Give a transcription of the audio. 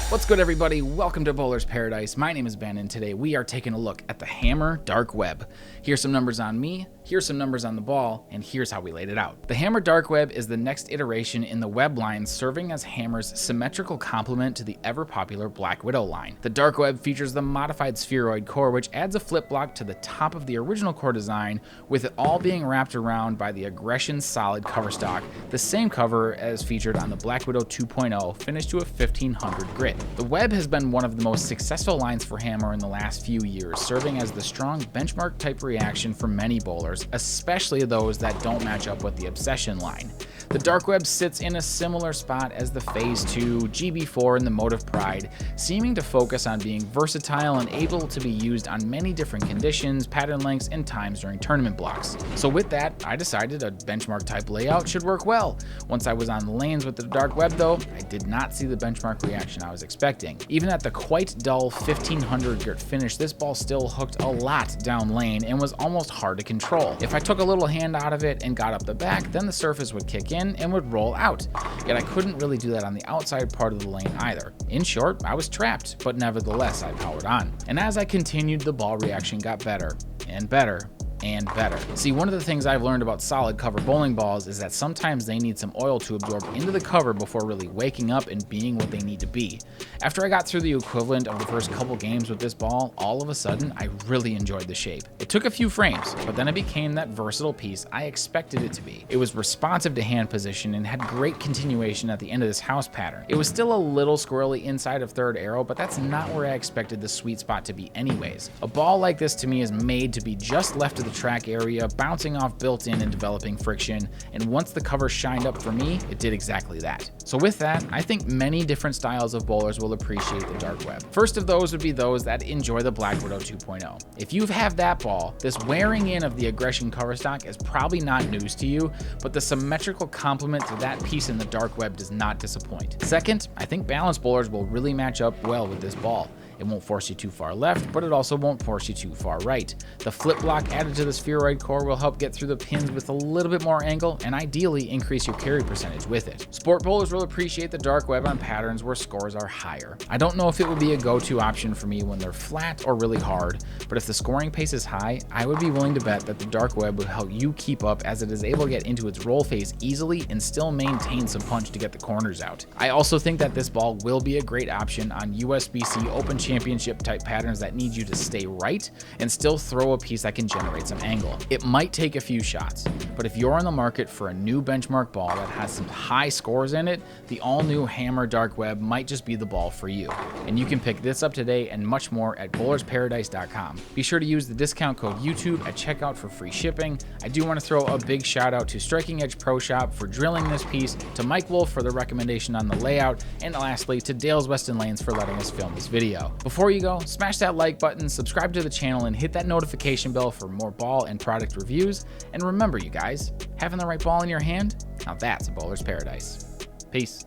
What's good, everybody? Welcome to Bowler's Paradise. My name is Ben, and today we are taking a look at the Hammer Dark Web. Here's some numbers on me, here's some numbers on the ball, and here's how we laid it out. The Hammer Dark Web is the next iteration in the web line, serving as Hammer's symmetrical complement to the ever-popular Black Widow line. The Dark Web features the modified spheroid core, which adds a flip block to the top of the original core design, with it all being wrapped around by the Aggression Solid cover stock, the same cover as featured on the Black Widow 2.0, finished to a 1500 grit. The web has been one of the most successful lines for Hammer in the last few years, serving as the strong benchmark type reaction for many bowlers, especially those that don't match up with the Obsession line. The Dark Web sits in a similar spot as the Phaze 2, GB4, and the Motiv Pride, seeming to focus on being versatile and able to be used on many different conditions, pattern lengths, and times during tournament blocks. So with that, I decided a benchmark type layout should work well. Once I was on the lanes with the Dark Web though, I did not see the benchmark reaction I was expecting. Even at the quite dull 1500 grit finish, this ball still hooked a lot down lane and was almost hard to control. If I took a little hand out of it and got up the back, then the surface would kick in and would roll out. Yet I couldn't really do that on the outside part of the lane either. In short, I was trapped, but nevertheless I powered on. And as I continued, the ball reaction got better and better and better. See, one of the things I've learned about solid cover bowling balls is that sometimes they need some oil to absorb into the cover before really waking up and being what they need to be. After I got through the equivalent of the first couple games with this ball, all of a sudden I really enjoyed the shape. It took a few frames, but then it became that versatile piece I expected it to be. It was responsive to hand position and had great continuation at the end of this house pattern. It was still a little squirrely inside of third arrow, but that's not where I expected the sweet spot to be anyways. A ball like this to me is made to be just left of the track area, bouncing off built-in and developing friction, and once the cover shined up for me, it did exactly that. So with that, I think many different styles of bowlers will appreciate the Dark Web. First of those would be those that enjoy the Black Widow 2.0. If you have that ball, this wearing in of the Aggression cover stock is probably not news to you, but the symmetrical complement to that piece in the Dark Web does not disappoint. Second, I think balanced bowlers will really match up well with this ball. It won't force you too far left, but it also won't force you too far right. The flip block added to the spheroid core will help get through the pins with a little bit more angle and ideally increase your carry percentage with it. Sport bowlers will appreciate the Dark Web on patterns where scores are higher. I don't know if it would be a go-to option for me when they're flat or really hard, but if the scoring pace is high, I would be willing to bet that the Dark Web will help you keep up, as it is able to get into its roll phase easily and still maintain some punch to get the corners out. I also think that this ball will be a great option on USBC Open Championship type patterns that need you to stay right and still throw a piece that can generate some angle. It might take a few shots, but if you're in the market for a new benchmark ball that has some high scores in it, the all-new Hammer Dark Web might just be the ball for you. And you can pick this up today and much more at bowlersparadise.com. Be sure to use the discount code YouTube at checkout for free shipping. I do want to throw a big shout out to Striking Edge Pro Shop for drilling this piece, to Mike Wolf for the recommendation on the layout, and lastly to Dale's Weston Lanes for letting us film this video. Before you go, smash that like button, subscribe to the channel, and hit that notification bell for more ball and product reviews. And remember, you guys, having the right ball in your hand, now that's a bowler's paradise. Peace.